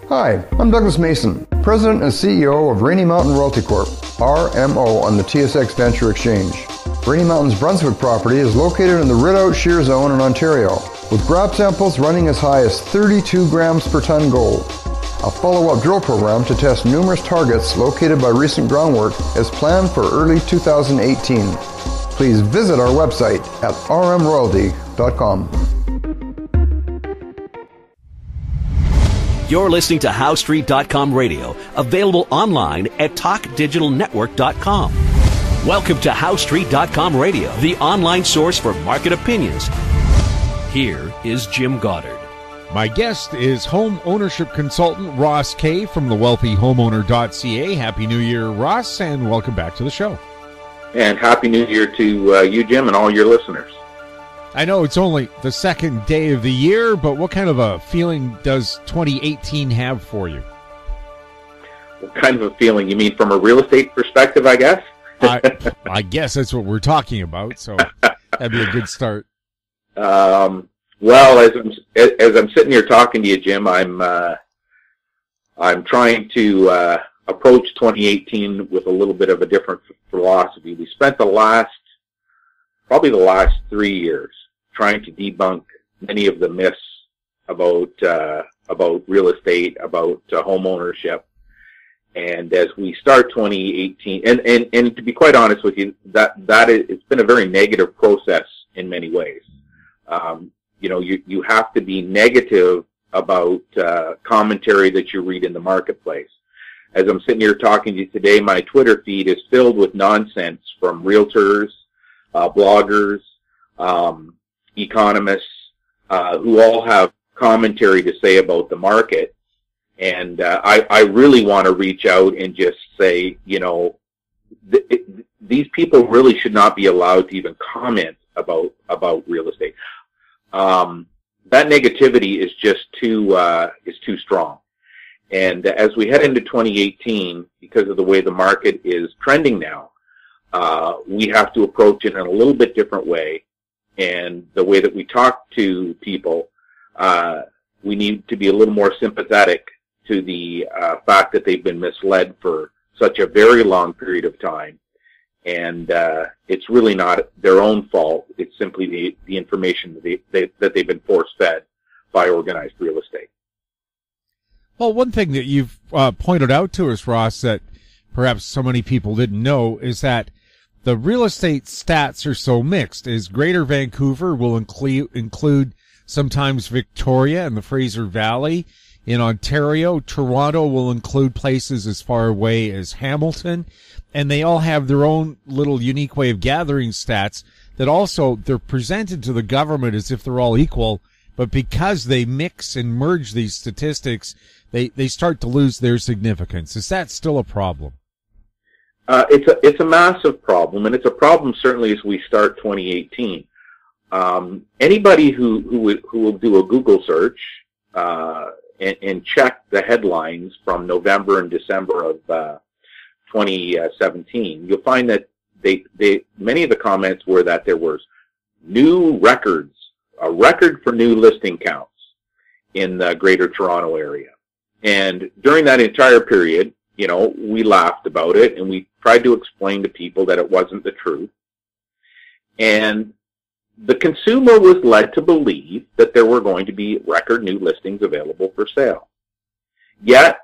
Hi, I'm Douglas Mason, President and CEO of Rainy Mountain Royalty Corp., RMO, on the TSX Venture Exchange. Rainy Mountain's Brunswick property is located in the Rideout Shear Zone in Ontario, with grab samples running as high as 32 grams per ton gold. A follow-up drill program to test numerous targets located by recent groundwork is planned for early 2018. Please visit our website at rmroyalty.com. You're listening to HowStreet.com radio, available online at TalkDigitalNetwork.com. Welcome to HowStreet.com radio, the online source for market opinions. Here is Jim Goddard. My guest is home ownership consultant Ross Kay from thewealthyhomeowner.ca. Happy New Year, Ross, and welcome back to the show. And Happy New Year to you, Jim, and all your listeners. I know it's only the second day of the year, but what kind of a feeling does 2018 have for you? What kind of a feeling? You mean from a real estate perspective, I guess? I guess that's what we're talking about, so that'd be a good start. Well, as I'm sitting here talking to you, Jim, I'm trying to approach 2018 with a little bit of a different philosophy. We spent probably the last 3 years trying to debunk many of the myths about real estate, about home ownership. And as we start 2018, and to be quite honest with you, it's been a very negative process in many ways. You have to be negative about commentary that you read in the marketplace. As I'm sitting here talking to you today, my Twitter feed is filled with nonsense from realtors, bloggers, economists, who all have commentary to say about the market. And I really want to reach out and just say, these people really should not be allowed to even comment about real estate. That negativity is just too strong. And as we head into 2018, because of the way the market is trending now, we have to approach it in a little bit different way. And the way that we talk to people, we need to be a little more sympathetic to the fact that they've been misled for such a very long period of time. And it's really not their own fault. It's simply the information that they've been force-fed by organized real estate. Well, one thing that you've pointed out to us, Ross, that perhaps so many people didn't know is that the real estate stats are so mixed. Is Greater Vancouver will include sometimes Victoria and the Fraser Valley. In Ontario, Toronto will include places as far away as Hamilton. And they all have their own little unique way of gathering stats that also they're presented to the government as if they're all equal. But because they mix and merge these statistics, they start to lose their significance. Is that still a problem? It's a massive problem, and it's a problem certainly as we start 2018. Anybody who will do a Google search and check the headlines from November and December of 2017, you'll find that many of the comments were that there was new records, a record for new listing counts in the Greater Toronto area. And during that entire period, we laughed about it and we tried to explain to people that it wasn't the truth. And the consumer was led to believe that there were going to be record new listings available for sale. Yet,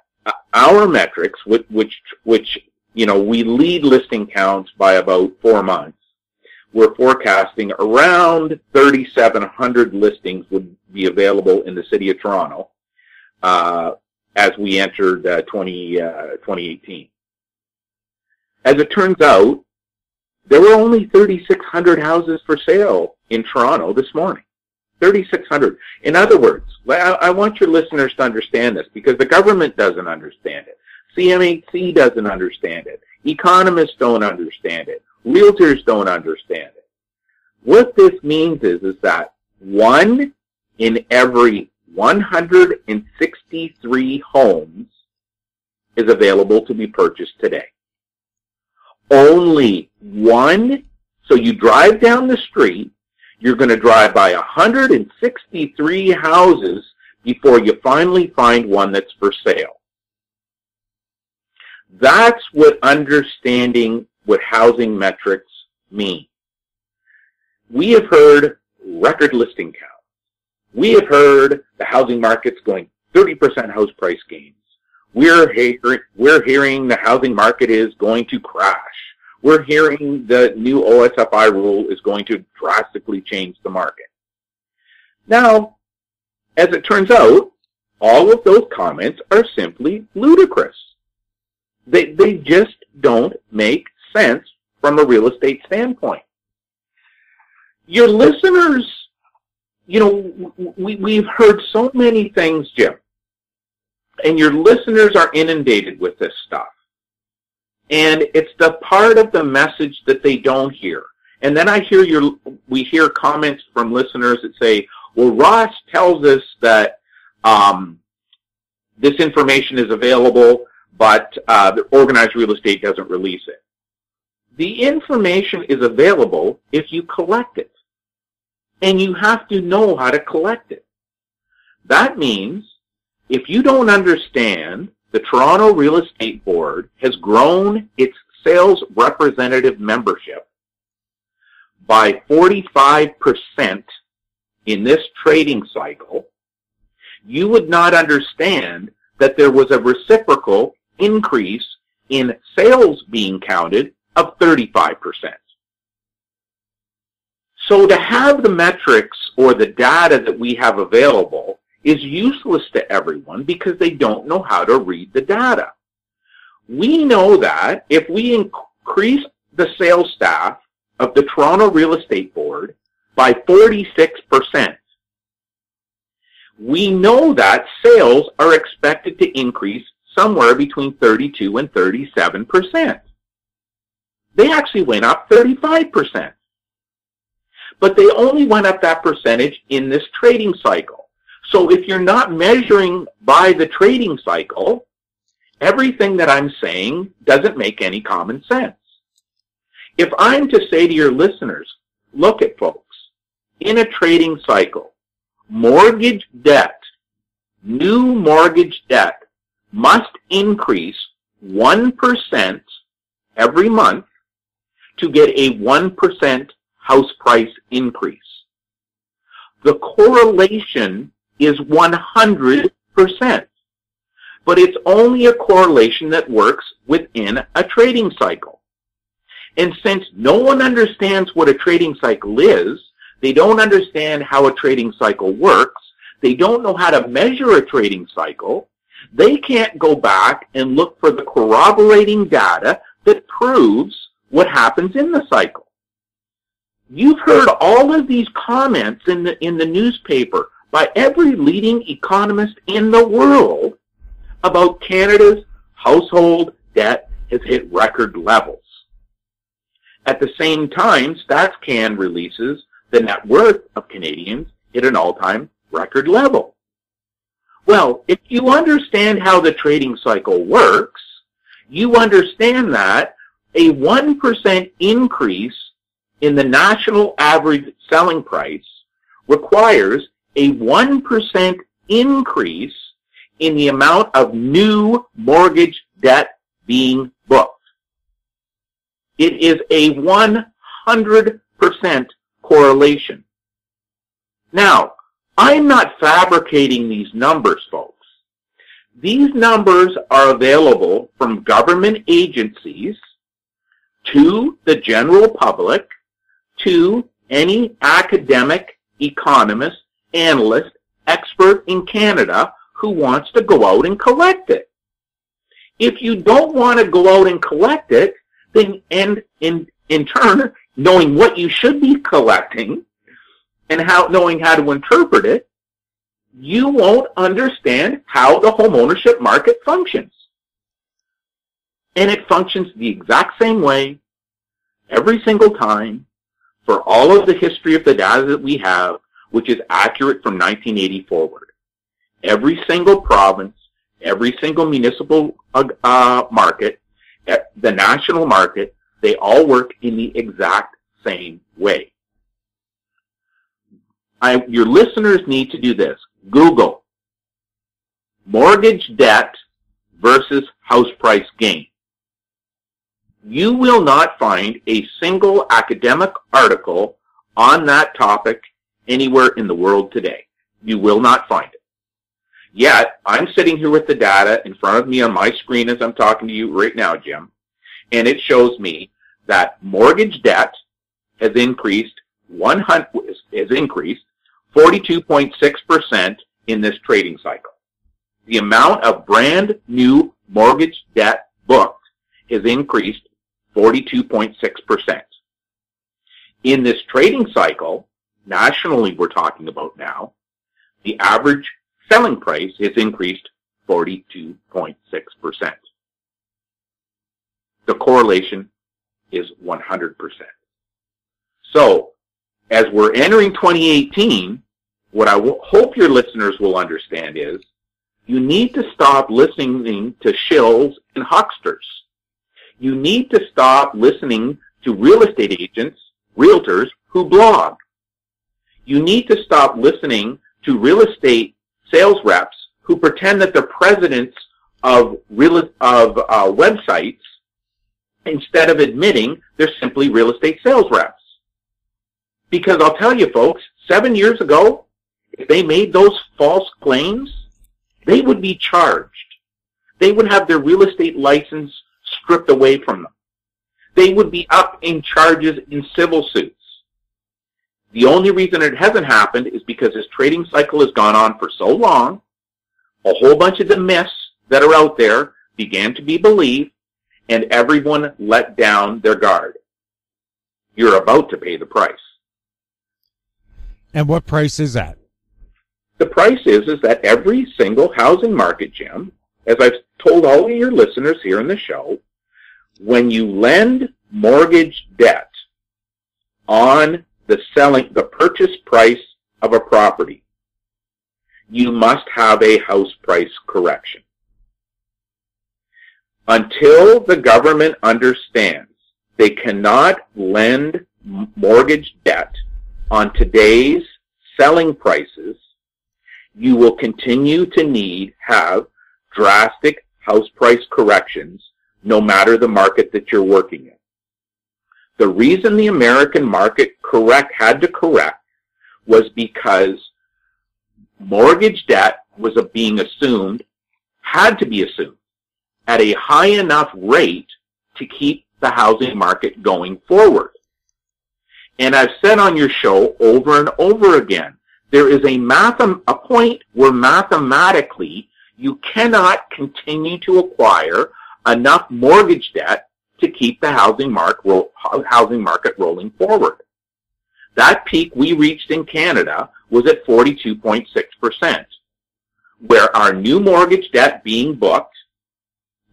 our metrics, which we lead listing counts by about 4 months, we're forecasting around 3,700 listings would be available in the city of Toronto as we entered 2018. As it turns out, there were only 3,600 houses for sale in Toronto this morning. 3,600. In other words, I want your listeners to understand this because the government doesn't understand it. CMHC doesn't understand it. Economists don't understand it. Realtors don't understand it. What this means is that 1 in every 163 homes is available to be purchased today. Only one. So you drive down the street, you're going to drive by 163 houses before you finally find one that's for sale. That's what understanding what housing metrics mean. We have heard record listing count. We have heard the housing market's going 30% house price gains. We're hearing the housing market is going to crash. We're hearing the new OSFI rule is going to drastically change the market. Now, as it turns out, all of those comments are simply ludicrous. They just don't make sense from a real estate standpoint. Your listeners, we've heard so many things, Jim, and your listeners are inundated with this stuff. And it's the part of the message that they don't hear. And then we hear comments from listeners that say, well, Ross tells us that this information is available, but the organized real estate doesn't release it. The information is available if you collect it. And you have to know how to collect it. That means if you don't understand the Toronto Real Estate Board has grown its sales representative membership by 45% in this trading cycle, you would not understand that there was a reciprocal increase in sales being counted of 35%. So to have the metrics or the data that we have available is useless to everyone because they don't know how to read the data. We know that if we increase the sales staff of the Toronto Real Estate Board by 46%, we know that sales are expected to increase somewhere between 32 and 37%. They actually went up 35%. But they only went up that percentage in this trading cycle. So if you're not measuring by the trading cycle, everything that I'm saying doesn't make any common sense. If I'm to say to your listeners, look at folks, in a trading cycle, mortgage debt, new mortgage debt must increase 1% every month to get a 1% house price increase. The correlation is 100%, but it's only a correlation that works within a trading cycle. And since no one understands what a trading cycle is, they don't understand how a trading cycle works, they don't know how to measure a trading cycle, they can't go back and look for the corroborating data that proves what happens in the cycle. You've heard all of these comments in the newspaper by every leading economist in the world about Canada's household debt has hit record levels. At the same time, StatsCan releases the net worth of Canadians hit an all-time record level. Well, if you understand how the trading cycle works, you understand that a 1% increase in the national average selling price requires a 1% increase in the amount of new mortgage debt being booked. It is a 100% correlation. Now, I'm not fabricating these numbers, folks. These numbers are available from government agencies to the general public, to any academic, economist, analyst, expert in Canada who wants to go out and collect it. If you don't want to go out and collect it, then in turn, knowing what you should be collecting and knowing how to interpret it, you won't understand how the homeownership market functions. And it functions the exact same way every single time for all of the history of the data that we have, which is accurate from 1980 forward. Every single province, every single municipal market, the national market, they all work in the exact same way. Your listeners need to do this. Google mortgage debt versus house price gain. You will not find a single academic article on that topic anywhere in the world today. You will not find it. Yet, I'm sitting here with the data in front of me on my screen as I'm talking to you right now, Jim, and it shows me that mortgage debt has increased 42.6% in this trading cycle. The amount of brand new mortgage debt booked has increased 42.6%. In this trading cycle, nationally we're talking about now, the average selling price has increased 42.6%. The correlation is 100%. So, as we're entering 2018, what I hope your listeners will understand is you need to stop listening to shills and hucksters. You need to stop listening to real estate agents, realtors who blog. You need to stop listening to real estate sales reps who pretend that they're presidents of websites instead of admitting they're simply real estate sales reps. Because I'll tell you folks, 7 years ago, if they made those false claims, they would be charged. They would have their real estate license stripped away from them. They would be up in charges in civil suits. The only reason it hasn't happened is because this trading cycle has gone on for so long, a whole bunch of the myths that are out there began to be believed, and everyone let down their guard. You're about to pay the price. And what price is that? The price is that every single housing market, Jim, as I've told all of your listeners here in the show, when you lend mortgage debt on the purchase price of a property, you must have a house price correction. Until the government understands they cannot lend mortgage debt on today's selling prices, you will continue to have drastic house price corrections no matter the market that you're working in. The reason the American market had to correct was because mortgage debt was had to be assumed at a high enough rate to keep the housing market going forward. And I've said on your show over and over again, there is a point where mathematically you cannot continue to acquire enough mortgage debt to keep the housing market rolling forward. That peak we reached in Canada was at 42.6%, where our new mortgage debt being booked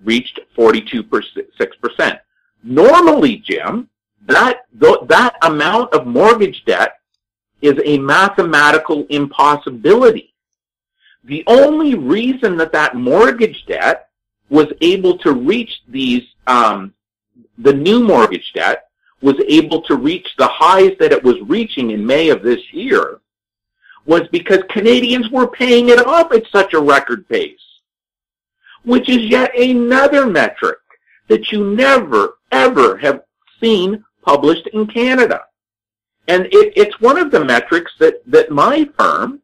reached 42.6%. Normally, Jim, that amount of mortgage debt is a mathematical impossibility. The only reason that mortgage debt was able to reach the new mortgage debt was able to reach the highs that it was reaching in May of this year was because Canadians were paying it off at such a record pace, which is yet another metric that you never, ever have seen published in Canada. And it's one of the metrics that my firm,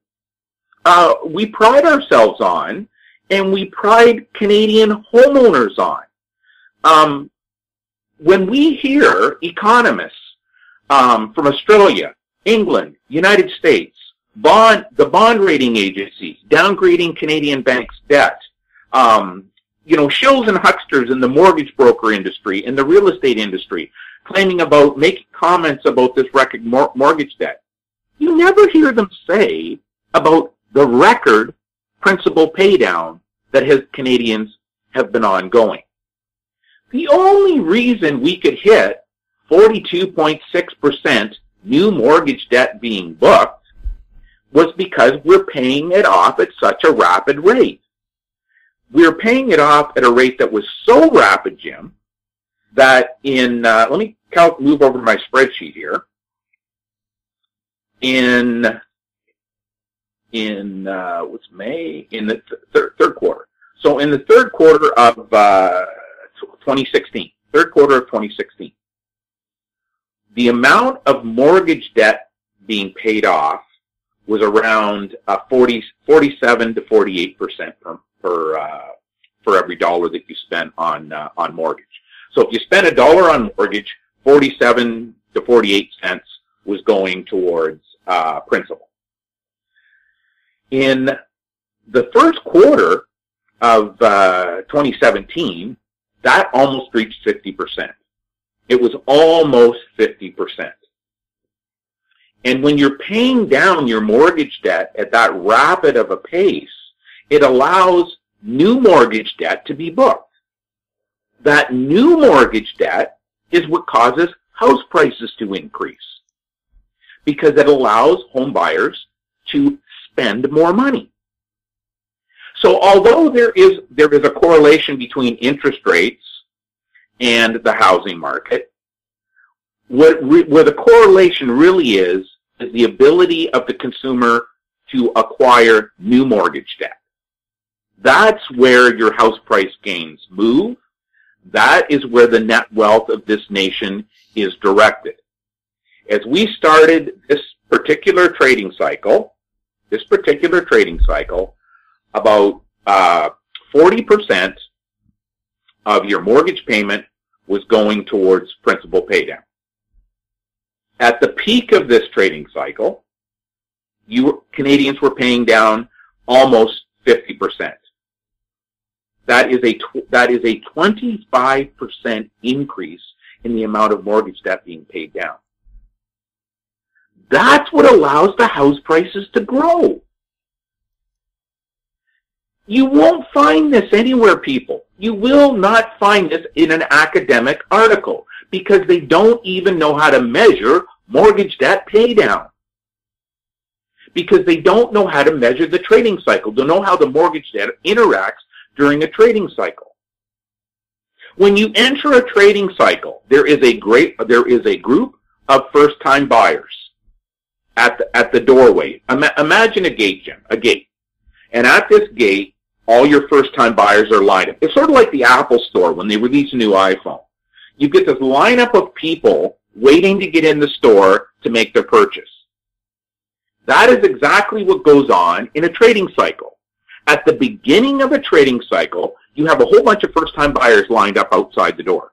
we pride ourselves on, and we pride Canadian homeowners on. When we hear economists from Australia, England, United States, the bond rating agencies downgrading Canadian banks' debt, shills and hucksters in the mortgage broker industry, in the real estate industry, making comments about this record mortgage debt, you never hear them say about the record principal paydown that Canadians have been ongoing. The only reason we could hit 42.6% new mortgage debt being booked was because we're paying it off at such a rapid rate. We're paying it off at a rate that was so rapid, Jim, that let me move over to my spreadsheet here. In what's May? In the third quarter. So in the third quarter of 2016, the amount of mortgage debt being paid off was around 47 to 48% for every dollar that you spent on mortgage. So if you spent $1 on mortgage, 47 to 48 cents was going towards principal. In the first quarter of 2017, that almost reached 50%. It was almost 50%. And when you're paying down your mortgage debt at that rapid of a pace, it allows new mortgage debt to be booked. That new mortgage debt is what causes house prices to increase, because it allows home buyers to spend more money. So although there is a correlation between interest rates and the housing market, where the correlation really is the ability of the consumer to acquire new mortgage debt. That's where your house price gains move. That is where the net wealth of this nation is directed. As we started this particular trading cycle, about 40% of your mortgage payment was going towards principal paydown. At the peak of this trading cycle, Canadians were paying down almost 50%. That is a 25% increase in the amount of mortgage debt being paid down. That's what allows the house prices to grow. You won't find this anywhere, people. You will not find this in an academic article, because they don't even know how to measure mortgage debt pay down. Because they don't know how to measure the trading cycle. They don't know how the mortgage debt interacts during a trading cycle. When you enter a trading cycle, there is a group of first-time buyers at the doorway. Imagine a gate, Jim, a gate. And at this gate, all your first-time buyers are lined up. It's sort of like the Apple Store when they release a new iPhone. You get this lineup of people waiting to get in the store to make their purchase. That is exactly what goes on in a trading cycle. At the beginning of a trading cycle, you have a whole bunch of first-time buyers lined up outside the door.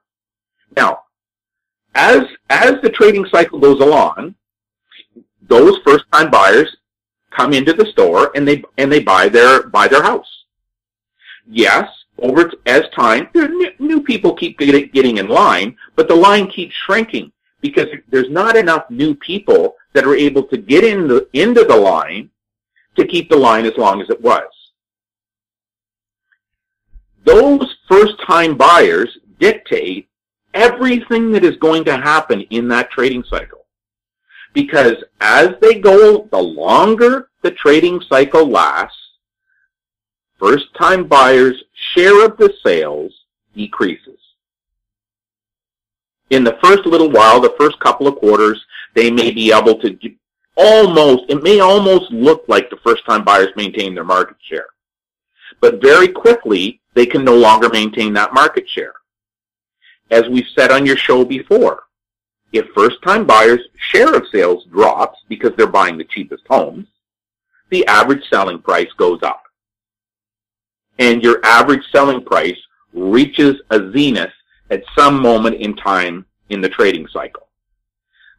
Now, as the trading cycle goes along, those first-time buyers come into the store and they buy their house. Yes, as time, new people keep getting in line, but the line keeps shrinking because there's not enough new people that are able to get into the line to keep the line as long as it was. Those first-time buyers dictate everything that is going to happen in that trading cycle. Because as they go, the longer the trading cycle lasts, first-time buyers' share of the sales decreases. In the first little while, the first couple of quarters, they may be able to it may almost look like the first-time buyers maintain their market share. But very quickly, they can no longer maintain that market share. As we've said on your show before, if first-time buyers' share of sales drops because they're buying the cheapest homes, the average selling price goes up. And your average selling price reaches a zenith at some moment in time in the trading cycle.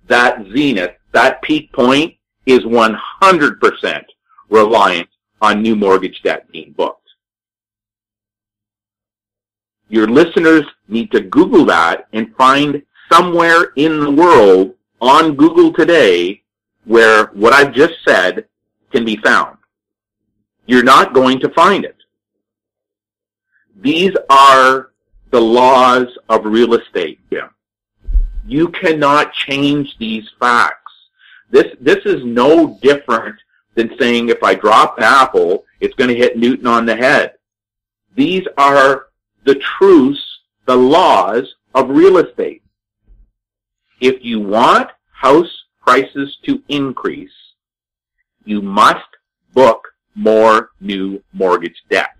That zenith, that peak point, is 100% reliant on new mortgage debt being booked. Your listeners need to Google that and find somewhere in the world on Google today where what I've just said can be found. You're not going to find it. These are the laws of real estate, Jim. You cannot change these facts. This is no different than saying if I drop an apple, it's going to hit Newton on the head. These are the truths, the laws of real estate. If you want house prices to increase, you must book more new mortgage debt.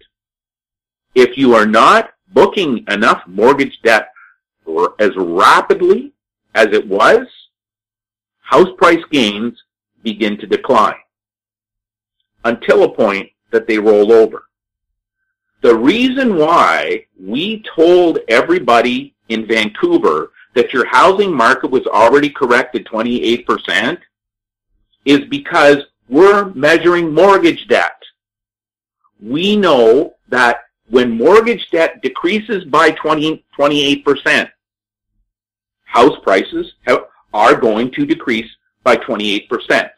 if you are not booking enough mortgage debt as rapidly as it was, house price gains begin to decline until a point that they roll over. The reason why we told everybody in Vancouver that your housing market was already corrected 28% is because we're measuring mortgage debt. We know that when mortgage debt decreases by 28%, house prices are going to decrease by 28%.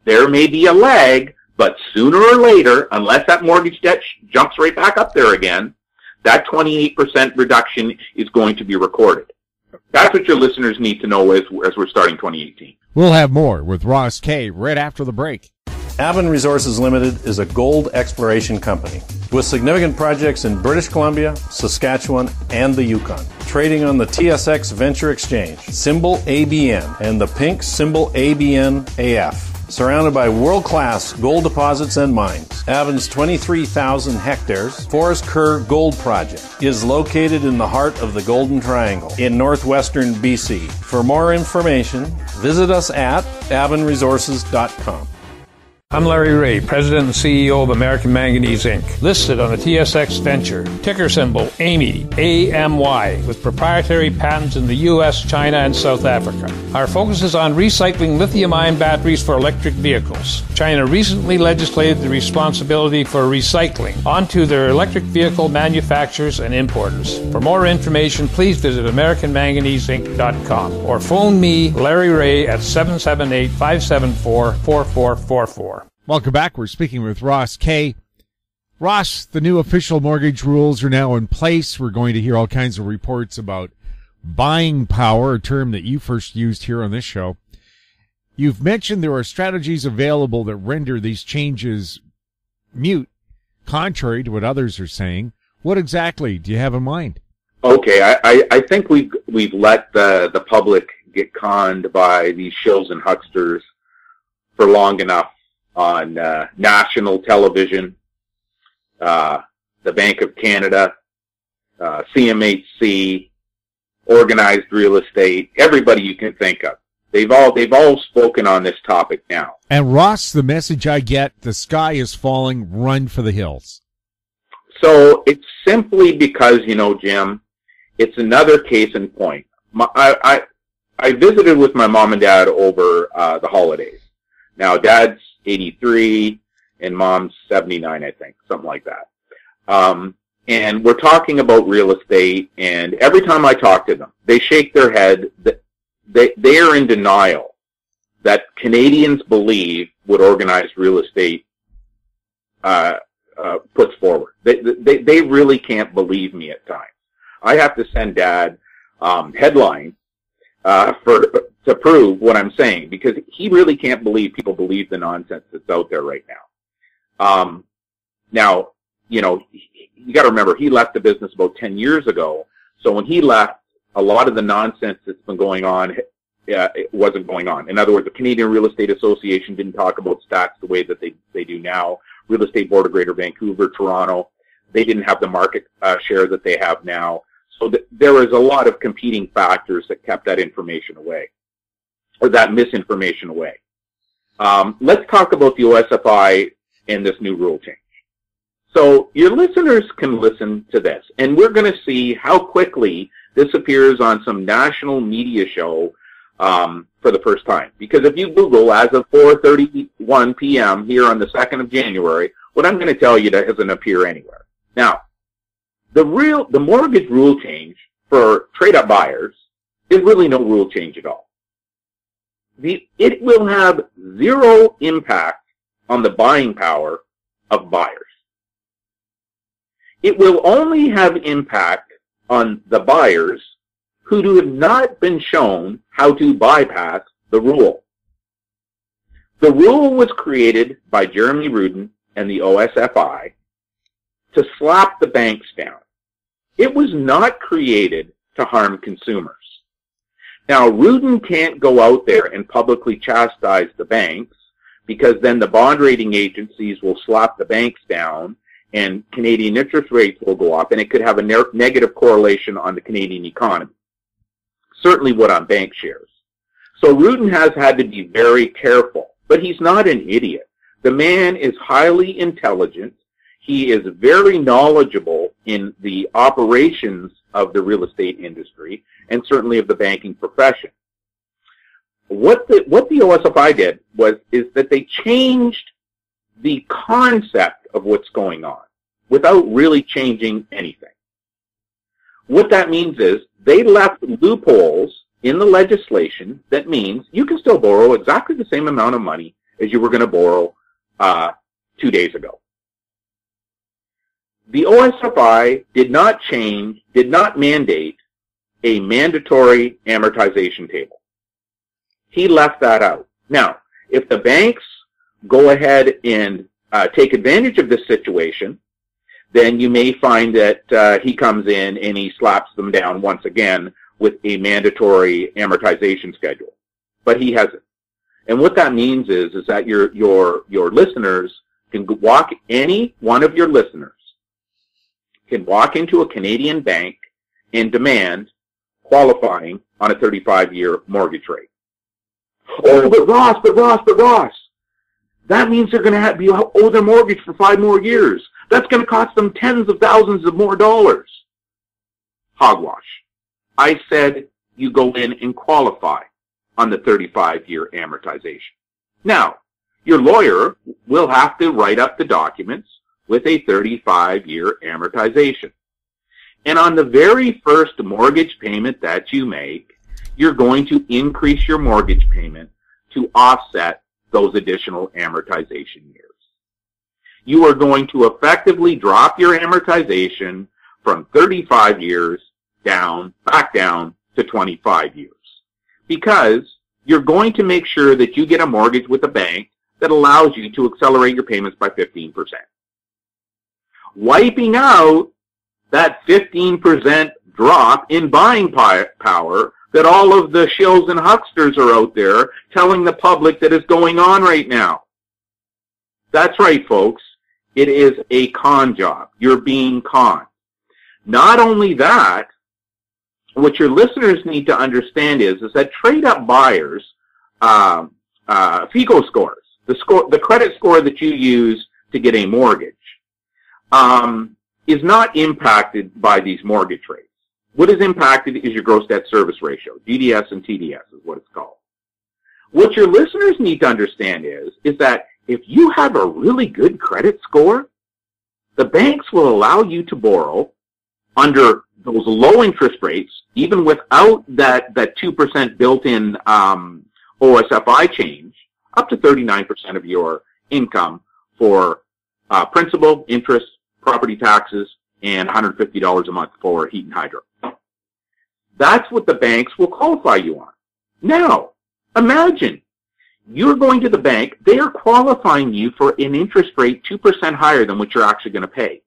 There may be a lag, but sooner or later, unless that mortgage debt jumps right back up there again, that 28% reduction is going to be recorded. That's what your listeners need to know as we're starting 2018. We'll have more with Ross Kay right after the break. Avon Resources Limited is a gold exploration company with significant projects in British Columbia, Saskatchewan, and the Yukon. Trading on the TSX Venture Exchange, symbol ABN, and the pink symbol ABN-AF. Surrounded by world-class gold deposits and mines, Avon's 23,000 hectares Forest Kerr Gold Project is located in the heart of the Golden Triangle in northwestern BC. For more information, visit us at avonresources.com. I'm Larry Ray, President and CEO of American Manganese Inc., listed on the TSX Venture, ticker symbol AMY, A-M-Y, with proprietary patents in the U.S., China, and South Africa. Our focus is on recycling lithium-ion batteries for electric vehicles. China recently legislated the responsibility for recycling onto their electric vehicle manufacturers and importers. For more information, please visit AmericanManganeseInc.com or phone me, Larry Ray, at 778-574-4444. Welcome back. We're speaking with Ross Kay. Ross, the new official mortgage rules are now in place. We're going to hear all kinds of reports about buying power, a term that you first used here on this show. You've mentioned there are strategies available that render these changes mute, contrary to what others are saying. What exactly do you have in mind? Okay, I think we've let the public get conned by these shills and hucksters for long enough on national television, the Bank of Canada, CMHC, organized real estate, everybody you can think of. They've all spoken on this topic now. And Ross, the message I get, the sky is falling, run for the hills. So it's simply because, Jim, it's another case in point. I visited with my mom and dad over the holidays. Now, Dad's 83 and Mom's 79, I think, something like that. And we're talking about real estate, and every time I talk to them, they shake their head. They are in denial that Canadians believe what organized real estate puts forward. They really can't believe me at times. I have to send Dad headlines to prove what I'm saying, because he really can't believe people believe the nonsense that's out there right now. Now, you got to remember, he left the business about 10 years ago. So when he left, a lot of the nonsense that's been going on, it wasn't going on. In other words, the Canadian Real Estate Association didn't talk about stats the way that they do now. Real Estate Board of Greater Vancouver, Toronto, they didn't have the market share that they have now. So there was a lot of competing factors that kept that information away, or that misinformation away. Let's talk about the OSFI and this new rule change. So your listeners can listen to this, and we're going to see how quickly this appears on some national media show for the first time. Because if you Google, as of 4:31 p.m. here on the 2nd of January, what I'm going to tell you doesn't appear anywhere. Now, the mortgage rule change for trade-up buyers is really no rule change at all. It will have zero impact on the buying power of buyers. It will only have impact on the buyers who have not been shown how to bypass the rule. The rule was created by Jeremy Rudin and the OSFI to slap the banks down. It was not created to harm consumers. Now, Rudin can't go out there and publicly chastise the banks, because then the bond rating agencies will slap the banks down and Canadian interest rates will go up, and it could have a negative correlation on the Canadian economy. Certainly what on bank shares. So Rudin has had to be very careful, but he's not an idiot. The man is highly intelligent. He is very knowledgeable in the operations of the real estate industry and certainly of the banking profession. What the OSFI did is that they changed the concept of what's going on without really changing anything. What that means is they left loopholes in the legislation that means you can still borrow exactly the same amount of money as you were going to borrow 2 days ago. The OSFI did not mandate a mandatory amortization table. He left that out. Now, if the banks go ahead and take advantage of this situation, then you may find that he comes in and he slaps them down once again with a mandatory amortization schedule. But he hasn't. And what that means is that your listeners can walk, any one of your listeners can walk into a Canadian bank and demand qualifying on a 35-year mortgage rate. Oh, but Ross, that means they're going to owe their mortgage for 5 more years. That's going to cost them tens of thousands of more dollars. Hogwash. I said you go in and qualify on the 35-year amortization. Now, your lawyer will have to write up the documents with a 35-year amortization. And on the very first mortgage payment that you make, you're going to increase your mortgage payment to offset those additional amortization years. You are going to effectively drop your amortization from 35 years back down to 25 years. Because you're going to make sure that you get a mortgage with a bank that allows you to accelerate your payments by 15%. Wiping out that 15% drop in buying power that all of the shills and hucksters are out there telling the public that is going on right now. That's right, folks. It is a con job. You're being conned. Not only that, what your listeners need to understand is that trade-up buyers, FICO scores, the credit score that you use to get a mortgage, is not impacted by these mortgage rates. What is impacted is your gross debt service ratio. GDS and TDS is what it's called. What your listeners need to understand is that if you have a really good credit score, the banks will allow you to borrow under those low interest rates, even without that 2% built-in OSFI change, up to 39% of your income for principal, interest, property taxes, and $150 a month for heat and hydro. That's what the banks will qualify you on. Now, imagine you're going to the bank, they are qualifying you for an interest rate 2% higher than what you're actually going to pay.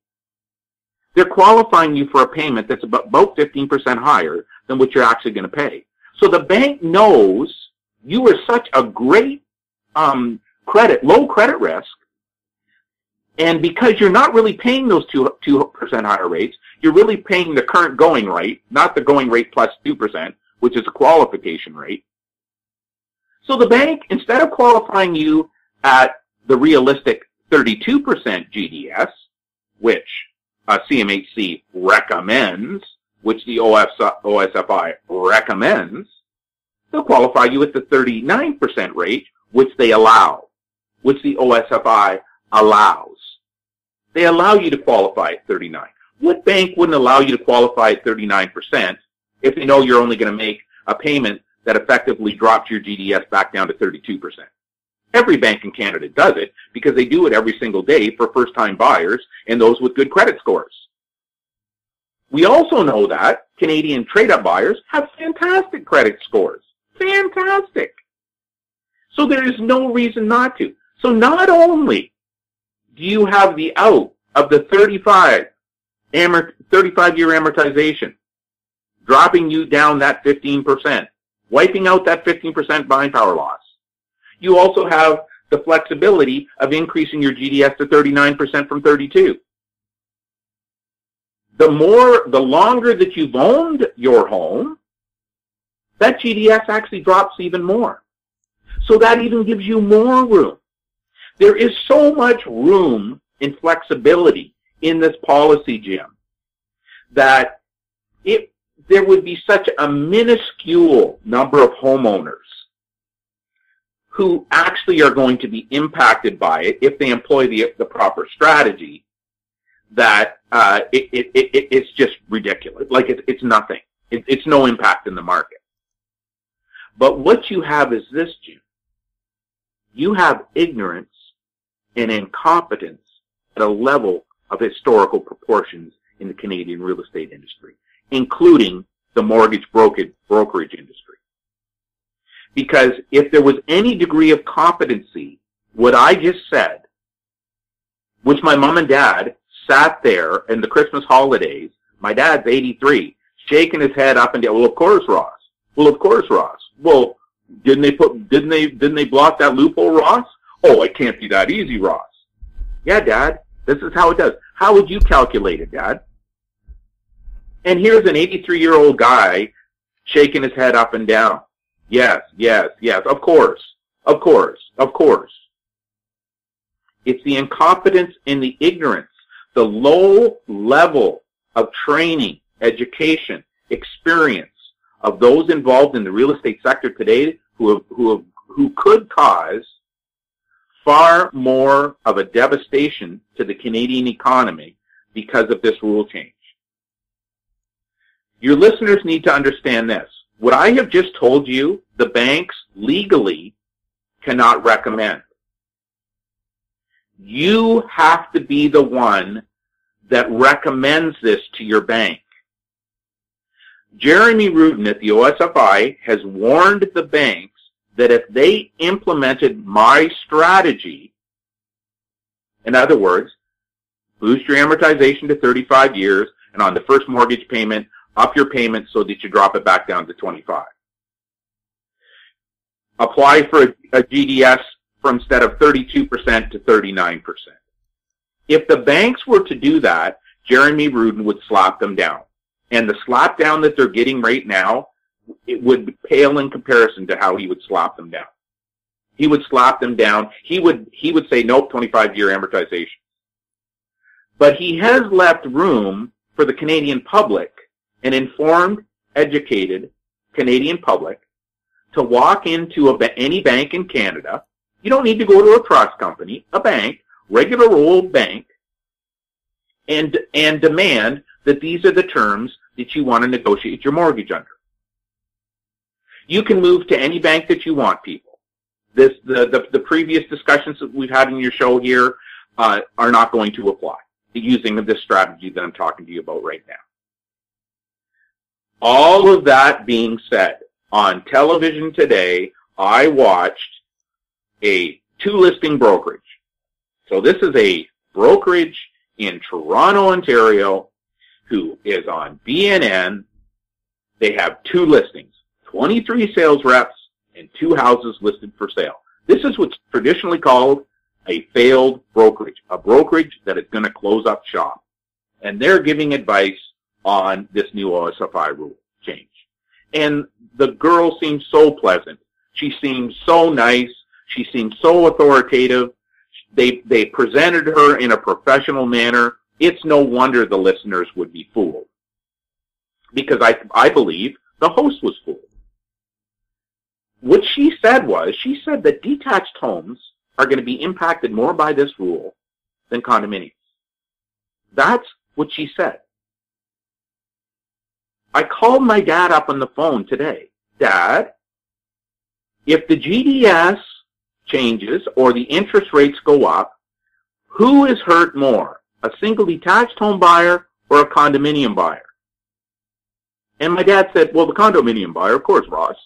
They're qualifying you for a payment that's about 15% higher than what you're actually going to pay. So the bank knows you are such a great low credit risk, and because you're not really paying those 2% higher rates, you're really paying the current going rate, not the going rate plus 2%, which is a qualification rate. So the bank, instead of qualifying you at the realistic 32% GDS, which CMHC recommends, which the OSFI recommends, they'll qualify you at the 39% rate, which they allow, which the OSFI allows. They allow you to qualify at 39. What bank wouldn't allow you to qualify at 39% if they know you're only going to make a payment that effectively drops your GDS back down to 32%? Every bank in Canada does it because they do it every single day for first-time buyers and those with good credit scores. We also know that Canadian trade-up buyers have fantastic credit scores. Fantastic. So there is no reason not to. So not only do you have the out of the 35-year amortization, dropping you down that 15%, wiping out that 15% buying power loss, you also have the flexibility of increasing your GDS to 39% from 32. the longer that you've owned your home, that GDS actually drops even more. So that even gives you more room. There is so much room and flexibility in this policy, Jim, that there would be such a minuscule number of homeowners who actually are going to be impacted by it if they employ the proper strategy, that it's just ridiculous. Like it's nothing. It's no impact in the market. But what you have is this, Jim. You have ignorance and incompetence at a level of historical proportions in the Canadian real estate industry, including the mortgage brokerage industry. Because if there was any degree of competency, what I just said, which my mom and dad sat there in the Christmas holidays, my dad's 83, shaking his head up and down, well, of course, Ross. Well, of course, Ross. Well, didn't they block that loophole, Ross? Oh, it can't be that easy, Ross. Yeah, Dad, this is how it does. How would you calculate it, Dad? And here's an 83-year-old guy shaking his head up and down. Yes, yes, yes, of course, of course, of course. It's the incompetence and the ignorance, the low level of training, education, experience of those involved in the real estate sector today who could cause far more of a devastation to the Canadian economy because of this rule change. Your listeners need to understand this. What I have just told you, the banks legally cannot recommend. You have to be the one that recommends this to your bank. Jeremy Rudin at the OSFI has warned the banks that if they implemented my strategy, in other words, boost your amortization to 35 years, and on the first mortgage payment, up your payment so that you drop it back down to 25. Apply for a GDS from instead of 32% to 39%. If the banks were to do that, Jeremy Rudin would slap them down. And the slap down that they're getting right now, it would pale in comparison to how he would slap them down. He would slap them down. He would say, nope, 25-year amortization. But he has left room for the Canadian public, an informed, educated Canadian public, to walk into any bank in Canada. You don't need to go to a trust company, a bank, regular old bank, and demand that these are the terms that you want to negotiate your mortgage under. You can move to any bank that you want, people. The previous discussions that we've had in your show here are not going to apply using this strategy that I'm talking to you about right now. All of that being said, on television today, I watched a two-listing brokerage. So this is a brokerage in Toronto, Ontario, who is on BNN. They have two listings, 23 sales reps and 2 houses listed for sale. This is what's traditionally called a failed brokerage, a brokerage that is going to close up shop. And they're giving advice on this new OSFI rule change. And the girl seems so pleasant. She seems so nice. She seems so authoritative. They presented her in a professional manner. It's no wonder the listeners would be fooled. Because I believe the host was fooled. What she said that detached homes are going to be impacted more by this rule than condominiums. That's what she said. I called my dad up on the phone today. Dad, if the GDS changes or the interest rates go up, who is hurt more, a single detached home buyer or a condominium buyer? And my dad said, well, the condominium buyer, of course, Ross.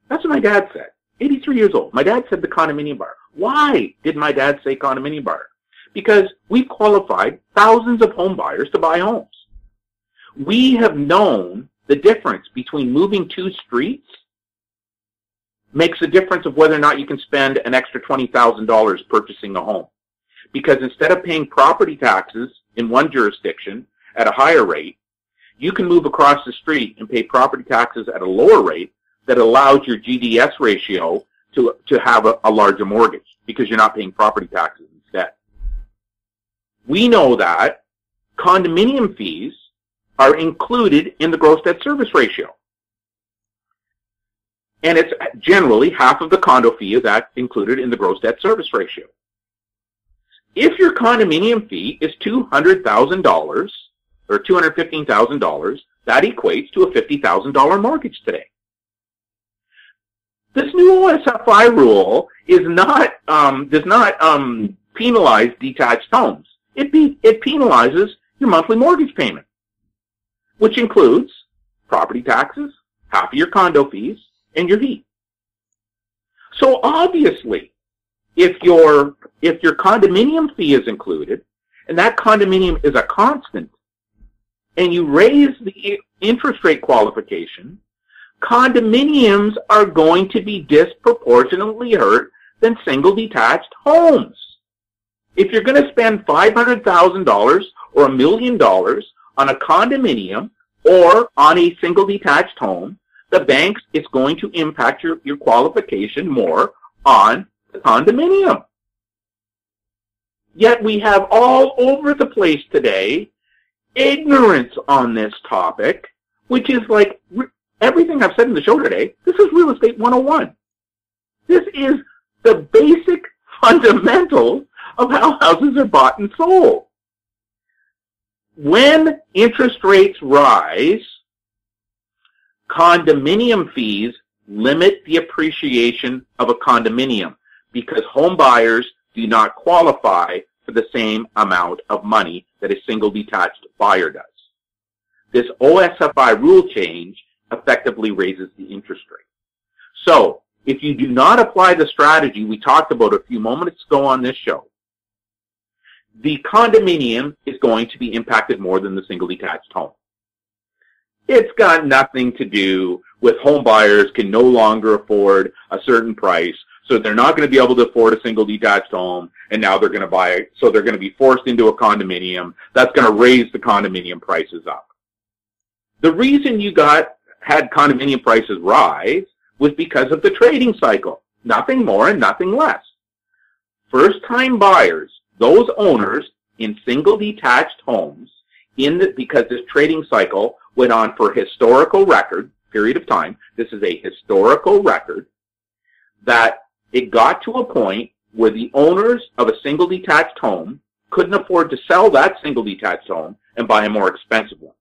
That's what my dad said. 83 years old. My dad said the condominium buyer. Why did my dad say condominium buyer? Because we've qualified thousands of home buyers to buy homes. We have known the difference between moving 2 streets makes a difference of whether or not you can spend an extra $20,000 purchasing a home. Because instead of paying property taxes in one jurisdiction at a higher rate, you can move across the street and pay property taxes at a lower rate that allows your GDS ratio to have a larger mortgage because you're not paying property taxes instead. We know that condominium fees are included in the gross debt service ratio. And it's generally half of the condo fee is included in the gross debt service ratio. If your condominium fee is $200,000 or $215,000, that equates to a $50,000 mortgage today. This new OSFI rule does not penalize detached homes. It penalizes your monthly mortgage payment, which includes property taxes, half of your condo fees, and your heat. So obviously, if your condominium fee is included, and that condominium is a constant, and you raise the interest rate qualification, condominiums are going to be disproportionately hurt than single detached homes. If you're going to spend $500,000 or $1 million on a condominium or on a single detached home, the banks, it's going to impact your qualification more on the condominium. Yet we have all over the place today ignorance on this topic, which is like everything I've said in the show today. This is Real Estate 101. This is the basic fundamentals of how houses are bought and sold. When interest rates rise, condominium fees limit the appreciation of a condominium because home buyers do not qualify for the same amount of money that a single detached buyer does. This OSFI rule change effectively raises the interest rate. So, if you do not apply the strategy we talked about a few moments ago on this show, the condominium is going to be impacted more than the single detached home. It's got nothing to do with home buyers can no longer afford a certain price, so they're not going to be able to afford a single detached home, and now they're going to buy it, so they're going to be forced into a condominium. That's going to raise the condominium prices up. The reason you had condominium prices rise was because of the trading cycle. Nothing more and nothing less. First-time buyers, those owners in single detached homes, because this trading cycle went on for historical record, period of time, this is a historical record, that it got to a point where the owners of a single detached home couldn't afford to sell that single detached home and buy a more expensive one.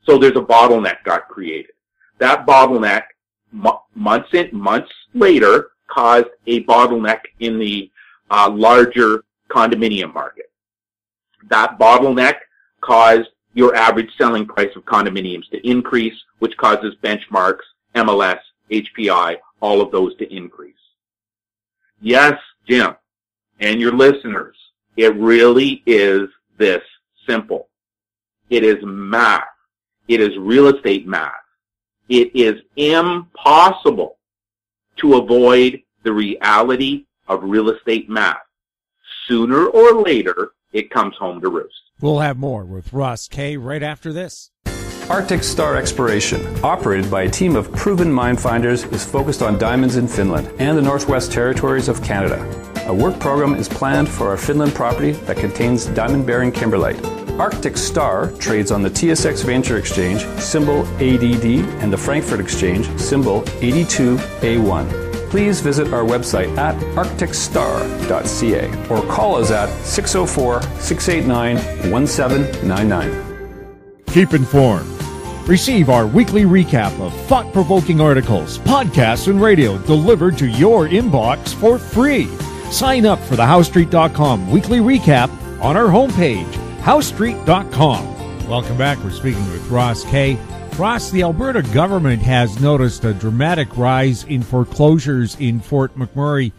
So there's a bottleneck got created. That bottleneck, months later, caused a bottleneck in the larger condominium market. That bottleneck caused your average selling price of condominiums to increase, which causes benchmarks, MLS, HPI, all of those to increase. Yes, Jim, and your listeners, it really is this simple. It is math. It is real estate math. It is impossible to avoid the reality of real estate math. Sooner or later, it comes home to roost. We'll have more with Ross Kay right after this. Arctic Star Exploration, operated by a team of proven mine finders, is focused on diamonds in Finland and the Northwest Territories of Canada. A work program is planned for our Finland property that contains diamond-bearing kimberlite. Arctic Star trades on the TSX Venture Exchange, symbol ADD, and the Frankfurt Exchange, symbol 82A1. Please visit our website at arcticstar.ca or call us at 604-689-1799. Keep informed. Receive our weekly recap of thought-provoking articles, podcasts, and radio delivered to your inbox for free. Sign up for the HowStreet.com weekly recap on our homepage, HowStreet.com. Welcome back. We're speaking with Ross Kay. Ross, the Alberta government has noticed a dramatic rise in foreclosures in Fort McMurray.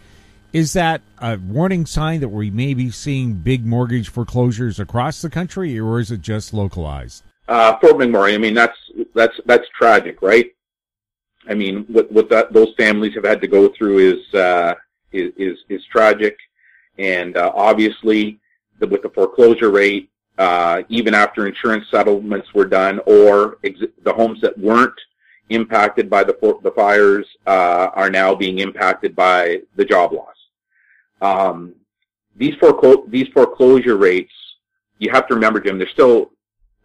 Is that a warning sign that we may be seeing big mortgage foreclosures across the country, or is it just localized? Fort McMurray, I mean, that's tragic, right? I mean, what those families have had to go through is tragic, and obviously, with the foreclosure rate even after insurance settlements were done, or the homes that weren't impacted by the fires are now being impacted by the job loss. These foreclosure rates, you have to remember, Jim, they're still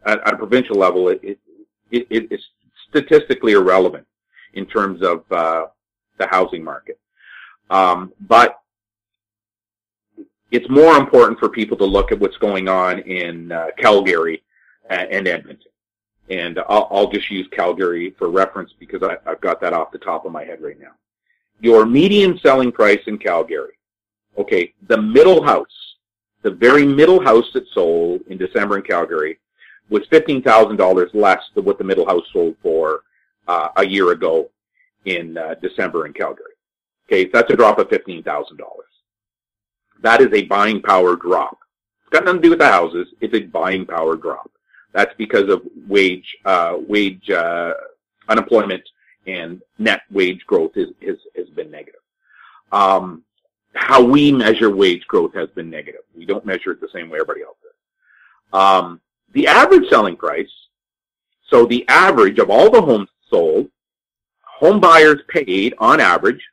at a provincial level. It's statistically irrelevant in terms of the housing market, but it's more important for people to look at what's going on in Calgary and Edmonton. And I'll just use Calgary for reference because I've got that off the top of my head right now. Your median selling price in Calgary, okay, the middle house, the very middle house that sold in December in Calgary was $15,000 less than what the middle house sold for a year ago in December in Calgary. Okay, so that's a drop of $15,000. That is a buying power drop. It's got nothing to do with the houses. It's a buying power drop. That's because of wage unemployment and net wage growth has been negative. How we measure wage growth has been negative. We don't measure it the same way everybody else does. The average selling price, so the average of all the homes sold, home buyers paid on average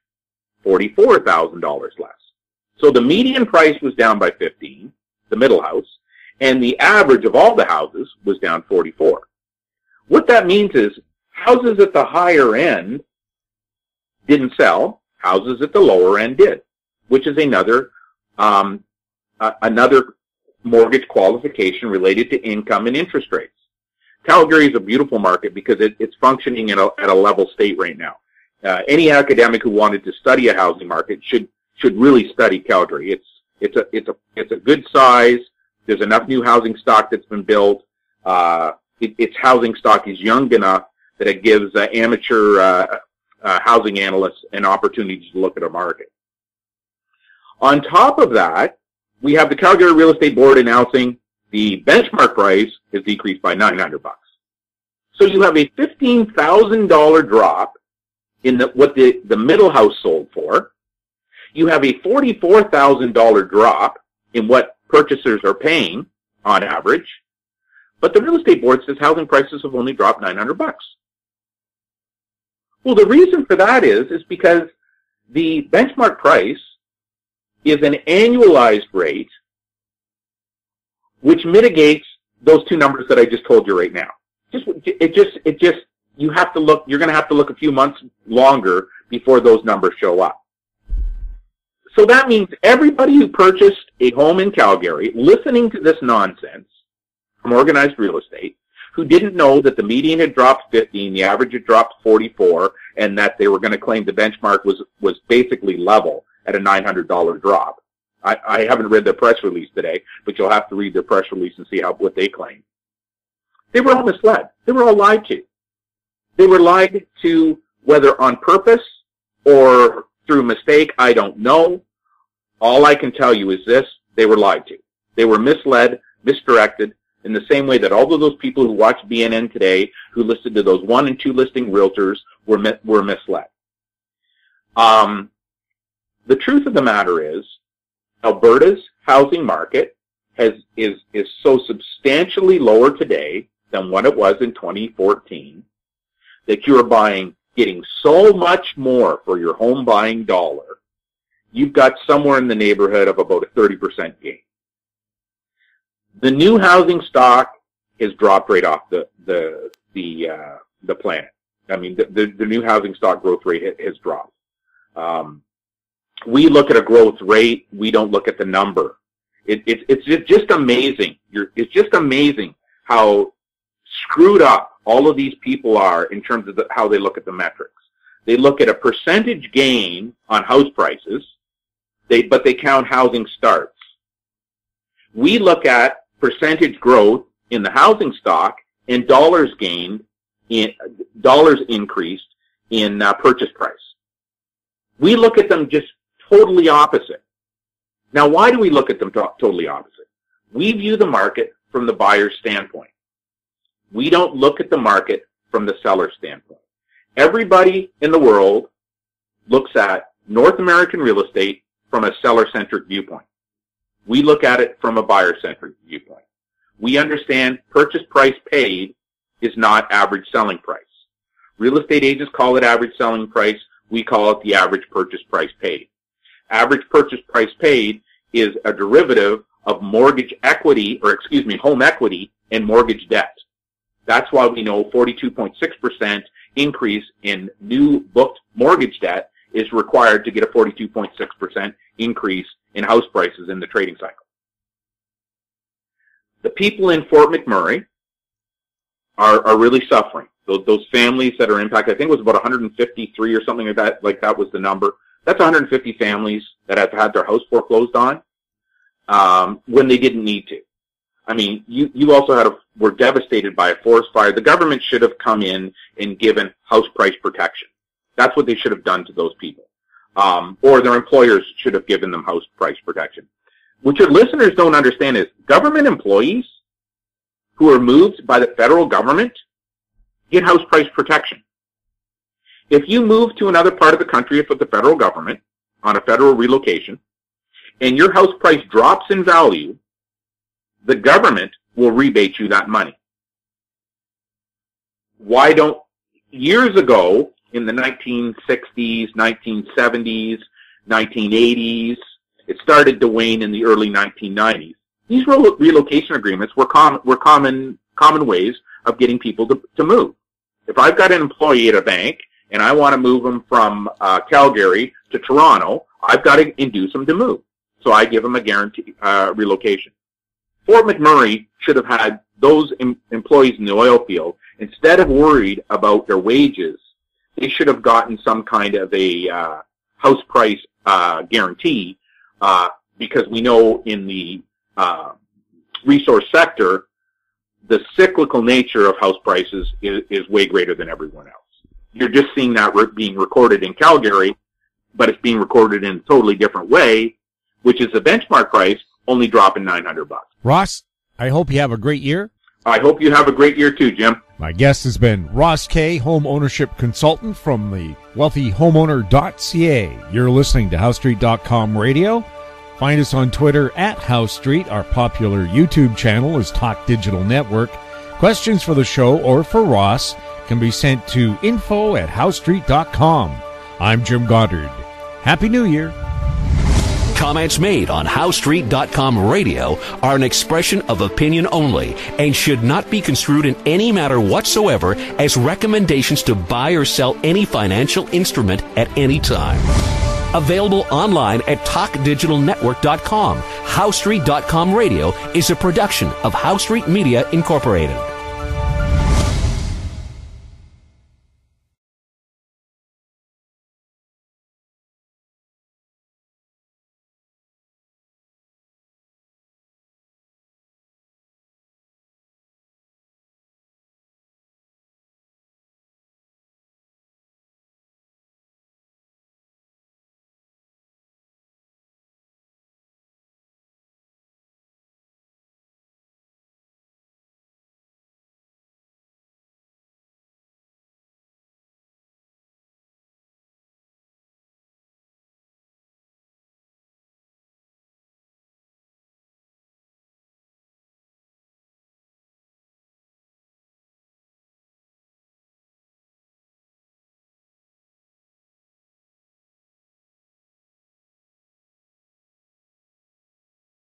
$44,000 less. So the median price was down by 15, the middle house, and the average of all the houses was down 44. What that means is houses at the higher end didn't sell, houses at the lower end did, which is another mortgage qualification related to income and interest rates. Calgary is a beautiful market because it's functioning at a level state right now. Any academic who wanted to study a housing market should really study Calgary. It's a good size. There's enough new housing stock that's been built. Its housing stock is young enough that it gives amateur housing analysts an opportunity to look at a market. On top of that, we have the Calgary Real Estate Board announcing the benchmark price is decreased by $900. So you have a $15,000 drop in what the middle house sold for. You have a $44,000 drop in what purchasers are paying on average, but the real estate board says housing prices have only dropped $900. Well, the reason for that is because the benchmark price is an annualized rate which mitigates those two numbers that I just told you right now. You have to look, you're going to have to look a few months longer before those numbers show up. So that means everybody who purchased a home in Calgary, listening to this nonsense from Organized Real Estate, who didn't know that the median had dropped 15, the average had dropped 44, and that they were going to claim the benchmark was basically level at a $900 drop. I haven't read their press release today, but you'll have to read their press release and see what they claim. They were all misled. They were all lied to. They were lied to, whether on purpose or through mistake, I don't know. All I can tell you is this: they were lied to. They were misled, misdirected, in the same way that all of those people who watch BNN today, who listened to those 1 and 2 listing realtors, were misled. The truth of the matter is, Alberta's housing market is so substantially lower today than what it was in 2014 that you're getting so much more for your home buying dollar. You've got somewhere in the neighborhood of about a 30% gain. The new housing stock has dropped right off the planet. I mean, the new housing stock growth rate has dropped. We look at a growth rate. We don't look at the number. It's just amazing. It's just amazing how screwed up all of these people are in terms of how they look at the metrics. They look at a percentage gain on house prices, but they count housing starts. We look at percentage growth in the housing stock and dollars increased in purchase price. We look at them just totally opposite. Now, why do we look at them totally opposite? We view the market from the buyer's standpoint. We don't look at the market from the seller's standpoint. Everybody in the world looks at North American real estate from a seller-centric viewpoint. We look at it from a buyer-centric viewpoint. We understand purchase price paid is not average selling price. Real estate agents call it average selling price. We call it the average purchase price paid. Average purchase price paid is a derivative of mortgage equity, home equity and mortgage debt. That's why we know 42.6% increase in new booked mortgage debt is required to get a 42.6% increase in house prices in the trading cycle. The people in Fort McMurray are really suffering. Those families that are impacted, I think it was about 153 or something like that was the number. That's 150 families that have had their house foreclosed on when they didn't need to. I mean, you also were devastated by a forest fire. The government should have come in and given house price protection. That's what they should have done to those people. Or their employers should have given them house price protection. What your listeners don't understand is government employees who are moved by the federal government get house price protection. If you move to another part of the country with the federal government on a federal relocation and your house price drops in value, the government will rebate you that money. Years ago, in the 1960s, 1970s, 1980s, it started to wane in the early 1990s. These relocation agreements were common ways of getting people to move. If I've got an employee at a bank and I want to move them from Calgary to Toronto, I've got to induce them to move. So I give them a guarantee relocation. Fort McMurray should have had those employees in the oil field, instead of worried about their wages, they should have gotten some kind of a house price guarantee, because we know in the resource sector, the cyclical nature of house prices is way greater than everyone else. You're just seeing that being recorded in Calgary, but it's being recorded in a totally different way, which is the benchmark price only dropping $900. Ross, I hope you have a great year. I hope you have a great year too, Jim. My guest has been Ross Kay, home ownership consultant from the wealthyhomeowner.ca. You're listening to HowStreet.com radio. Find us on Twitter at HowStreet. Our popular YouTube channel is Talk Digital Network. Questions for the show or for Ross can be sent to info@HowStreet.com. I'm Jim Goddard. Happy New Year. Comments made on HowStreet.com radio are an expression of opinion only and should not be construed in any matter whatsoever as recommendations to buy or sell any financial instrument at any time. Available online at TalkDigitalNetwork.com. HowStreet.com radio is a production of HowStreet Media Incorporated.